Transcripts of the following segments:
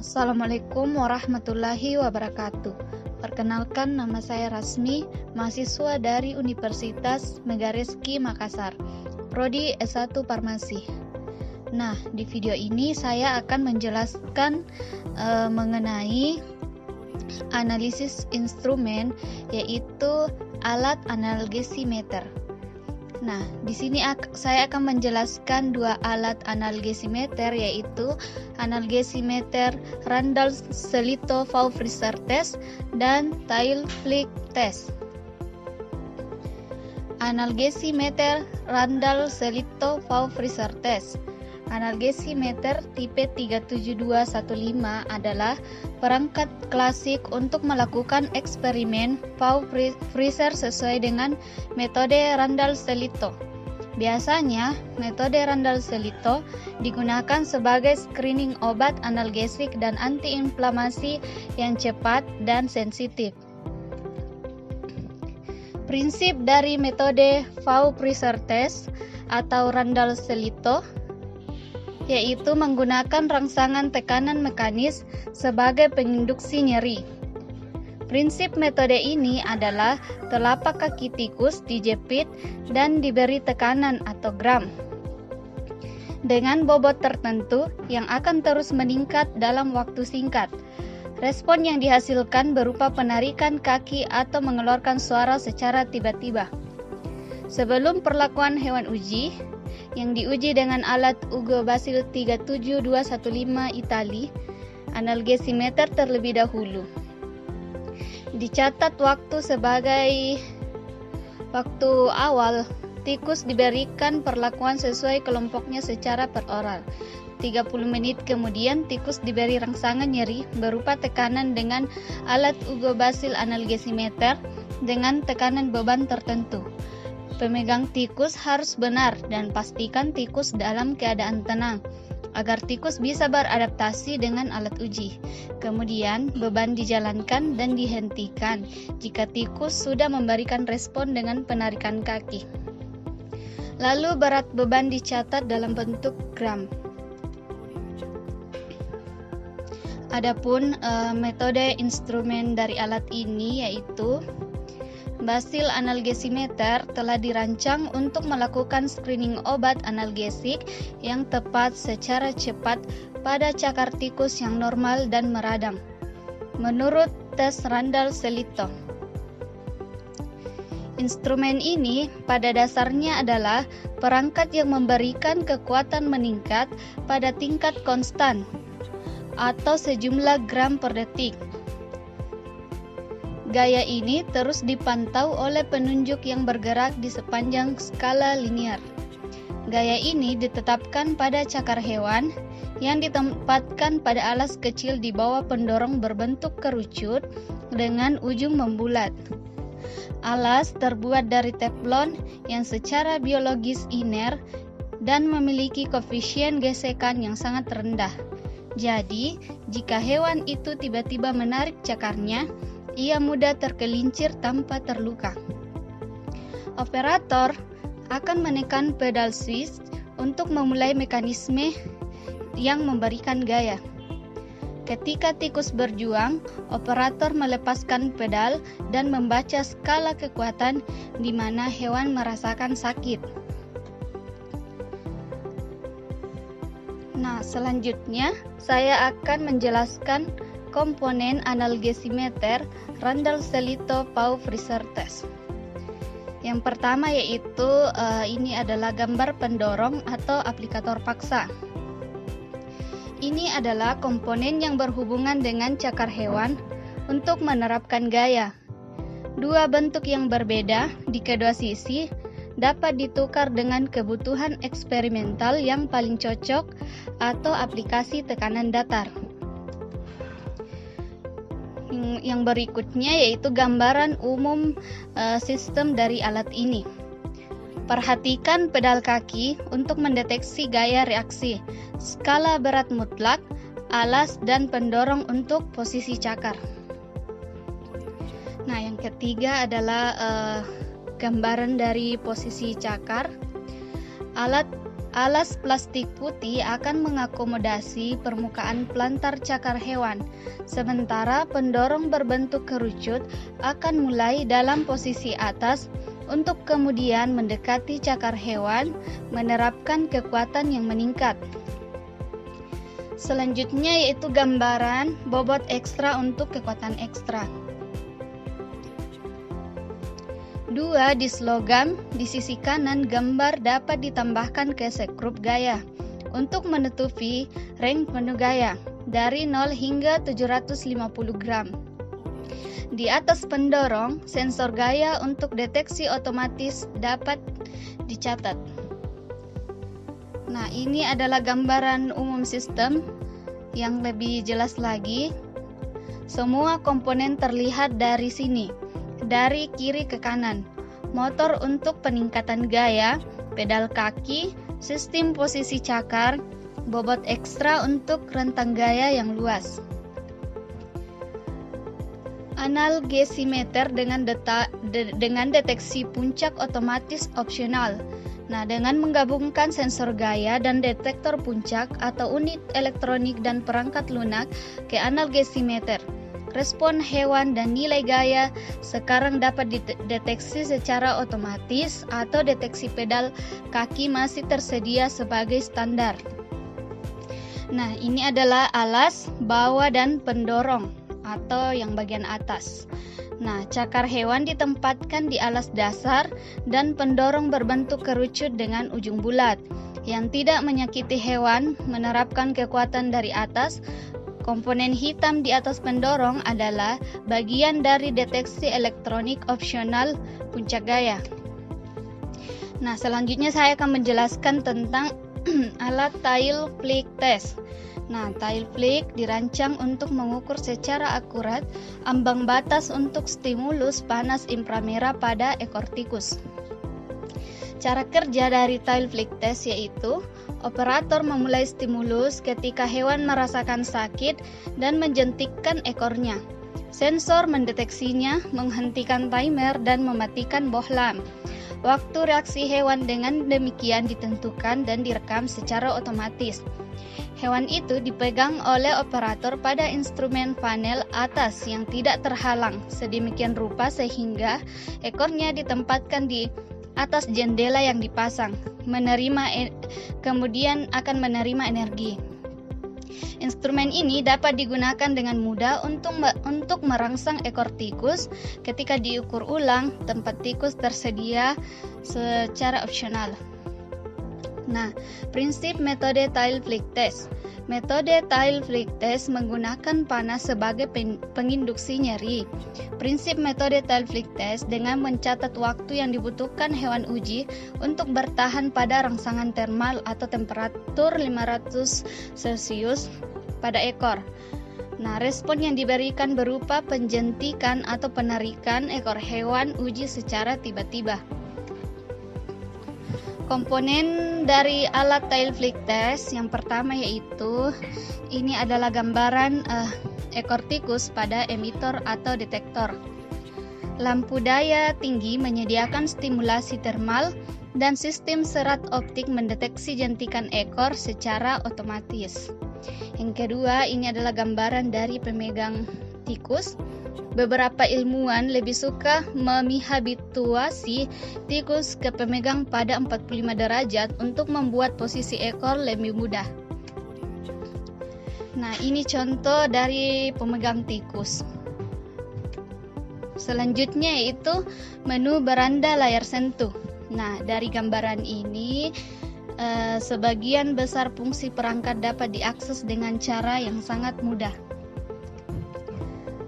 Assalamualaikum warahmatullahi wabarakatuh. Perkenalkan, nama saya Rasmi, mahasiswa dari Universitas Megareski Makassar, Prodi S1 Farmasi. Nah, di video ini saya akan menjelaskan mengenai analisis instrumen, yaitu alat analgesimeter. Nah, di sini saya akan menjelaskan dua alat analgesimeter, yaitu analgesimeter Randall-Selito Vow Freezer Test dan Tile Flick Test. Analgesimeter Randall-Selito Vow Freezer Test. Analgesimeter tipe 37215 adalah perangkat klasik untuk melakukan eksperimen Vow freezer sesuai dengan metode Randall-Selito. Biasanya, metode Randall-Selito digunakan sebagai screening obat analgesik dan antiinflamasi yang cepat dan sensitif. Prinsip dari metode Vow freezer test atau Randall-Selito yaitu menggunakan rangsangan tekanan mekanis sebagai penginduksi nyeri. Prinsip metode ini adalah telapak kaki tikus dijepit dan diberi tekanan atau gram dengan bobot tertentu yang akan terus meningkat dalam waktu singkat. Respon yang dihasilkan berupa penarikan kaki atau mengeluarkan suara secara tiba-tiba. Sebelum perlakuan hewan uji, yang diuji dengan alat Ugo Basil 37215 Itali, analgesimeter terlebih dahulu. Dicatat waktu sebagai waktu awal, tikus diberikan perlakuan sesuai kelompoknya secara peroral. 30 menit kemudian, tikus diberi rangsangan nyeri berupa tekanan dengan alat Ugo Basil analgesimeter dengan tekanan beban tertentu. Pemegang tikus harus benar dan pastikan tikus dalam keadaan tenang agar tikus bisa beradaptasi dengan alat uji. Kemudian beban dijalankan dan dihentikan jika tikus sudah memberikan respon dengan penarikan kaki. Lalu berat beban dicatat dalam bentuk gram. Adapun metode instrumen dari alat ini yaitu Basil analgesimeter telah dirancang untuk melakukan screening obat analgesik yang tepat secara cepat pada cakar tikus yang normal dan meradang, menurut tes Randall-Selito. Instrumen ini pada dasarnya adalah perangkat yang memberikan kekuatan meningkat pada tingkat konstan atau sejumlah gram per detik. Gaya ini terus dipantau oleh penunjuk yang bergerak di sepanjang skala linear. Gaya ini ditetapkan pada cakar hewan yang ditempatkan pada alas kecil di bawah pendorong berbentuk kerucut dengan ujung membulat. Alas terbuat dari teflon yang secara biologis iner dan memiliki koefisien gesekan yang sangat rendah. Jadi, jika hewan itu tiba-tiba menarik cakarnya, ia mudah tergelincir tanpa terluka. Operator akan menekan pedal switch untuk memulai mekanisme yang memberikan gaya. Ketika tikus berjuang, operator melepaskan pedal dan membaca skala kekuatan di mana hewan merasakan sakit. Nah, selanjutnya saya akan menjelaskan komponen analgesimeter Randall-Selito Vow Freezer Test. Yang pertama yaitu ini adalah gambar pendorong atau aplikator paksa. Ini adalah komponen yang berhubungan dengan cakar hewan untuk menerapkan gaya. Dua bentuk yang berbeda di kedua sisi dapat ditukar dengan kebutuhan eksperimental yang paling cocok atau aplikasi tekanan datar. Yang berikutnya yaitu gambaran umum sistem dari alat ini. Perhatikan pedal kaki untuk mendeteksi gaya reaksi, skala berat mutlak, alas, dan pendorong untuk posisi cakar. Nah, yang ketiga adalah gambaran dari posisi cakar. Alat Alas plastik putih akan mengakomodasi permukaan pelantar cakar hewan, sementara pendorong berbentuk kerucut akan mulai dalam posisi atas untuk kemudian mendekati cakar hewan, menerapkan kekuatan yang meningkat. Selanjutnya yaitu gambaran bobot ekstra untuk kekuatan ekstra. 2. Di slogan, di sisi kanan gambar dapat ditambahkan ke sekrup gaya untuk menutupi range penuh gaya dari 0 hingga 750 gram. Di atas pendorong, sensor gaya untuk deteksi otomatis dapat dicatat. Nah, ini adalah gambaran umum sistem yang lebih jelas lagi. Semua komponen terlihat dari sini, dari kiri ke kanan. Motor untuk peningkatan gaya, pedal kaki, sistem posisi cakar, bobot ekstra untuk rentang gaya yang luas. Analgesimeter dengan deteksi puncak otomatis opsional. Nah, dengan menggabungkan sensor gaya dan detektor puncak atau unit elektronik dan perangkat lunak ke analgesimeter, respon hewan dan nilai gaya sekarang dapat dideteksi secara otomatis atau deteksi pedal kaki masih tersedia sebagai standar. Nah, ini adalah alas, bawah, dan pendorong atau yang bagian atas. Nah, cakar hewan ditempatkan di alas dasar dan pendorong berbentuk kerucut dengan ujung bulat yang tidak menyakiti hewan, menerapkan kekuatan dari atas. Komponen hitam di atas pendorong adalah bagian dari deteksi elektronik opsional puncak gaya. Nah, selanjutnya saya akan menjelaskan tentang alat tail flick test. Nah, tail flick dirancang untuk mengukur secara akurat ambang batas untuk stimulus panas inframerah pada ekor tikus. Cara kerja dari tail flick test yaitu operator memulai stimulus ketika hewan merasakan sakit dan menjentikkan ekornya. Sensor mendeteksinya, menghentikan timer dan mematikan bohlam. Waktu reaksi hewan dengan demikian ditentukan dan direkam secara otomatis. Hewan itu dipegang oleh operator pada instrumen panel atas yang tidak terhalang sedemikian rupa sehingga ekornya ditempatkan di atas jendela yang dipasang, kemudian akan menerima energi. Instrumen ini dapat digunakan dengan mudah untuk merangsang ekor tikus. Ketika diukur ulang, tempat tikus tersedia secara opsional. Nah, prinsip metode tail flick test. Metode tail flick test menggunakan panas sebagai penginduksi nyeri. Prinsip metode tail flick test dengan mencatat waktu yang dibutuhkan hewan uji untuk bertahan pada rangsangan termal atau temperatur 500 Celcius pada ekor. Nah, respon yang diberikan berupa penjentikan atau penarikan ekor hewan uji secara tiba-tiba. Komponen dari alat tail flick test yang pertama yaitu ini adalah gambaran ekor tikus pada emitor atau detektor. Lampu daya tinggi menyediakan stimulasi termal dan sistem serat optik mendeteksi jentikan ekor secara otomatis. Yang kedua, ini adalah gambaran dari pemegang tikus. Beberapa ilmuwan lebih suka menghabituasi tikus ke pemegang pada 45 derajat untuk membuat posisi ekor lebih mudah. Nah, ini contoh dari pemegang tikus. Selanjutnya yaitu menu beranda layar sentuh. Nah, dari gambaran ini sebagian besar fungsi perangkat dapat diakses dengan cara yang sangat mudah.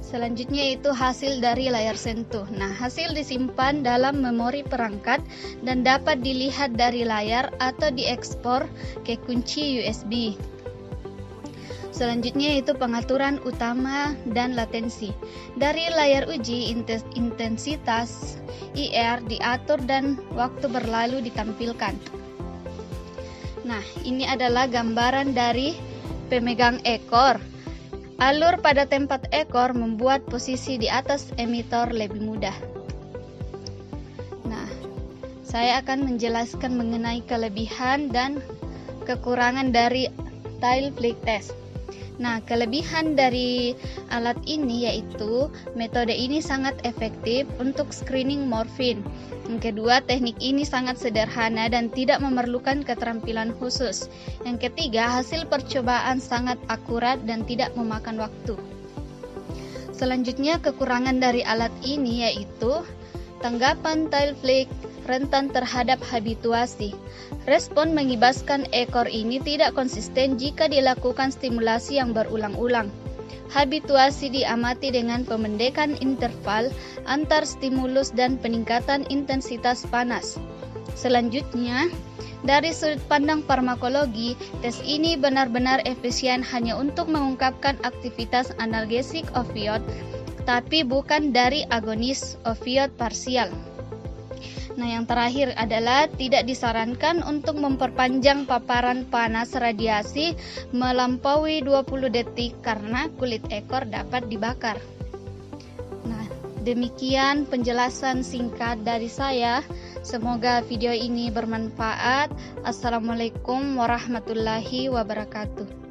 Selanjutnya itu hasil dari layar sentuh. Nah, hasil disimpan dalam memori perangkat dan dapat dilihat dari layar atau diekspor ke kunci USB. Selanjutnya itu pengaturan utama dan latensi. Dari layar uji, intensitas IR diatur dan waktu berlalu ditampilkan. Nah, ini adalah gambaran dari pemegang ekor. Alur pada tempat ekor membuat posisi di atas emitor lebih mudah. Nah, saya akan menjelaskan mengenai kelebihan dan kekurangan dari tile flick test. Nah, kelebihan dari alat ini yaitu metode ini sangat efektif untuk screening morfin. Yang kedua, teknik ini sangat sederhana dan tidak memerlukan keterampilan khusus. Yang ketiga, hasil percobaan sangat akurat dan tidak memakan waktu. Selanjutnya, kekurangan dari alat ini yaitu tanggapan tile flick rentan terhadap habituasi. Respon mengibaskan ekor ini tidak konsisten jika dilakukan stimulasi yang berulang-ulang. Habituasi diamati dengan pemendekan interval antar stimulus dan peningkatan intensitas panas. Selanjutnya, dari sudut pandang farmakologi, tes ini benar-benar efisien hanya untuk mengungkapkan aktivitas analgesik opioid, tapi bukan dari agonis opioid parsial. Nah, yang terakhir adalah tidak disarankan untuk memperpanjang paparan panas radiasi melampaui 20 detik karena kulit ekor dapat dibakar. Nah, demikian penjelasan singkat dari saya. Semoga video ini bermanfaat. Assalamualaikum warahmatullahi wabarakatuh.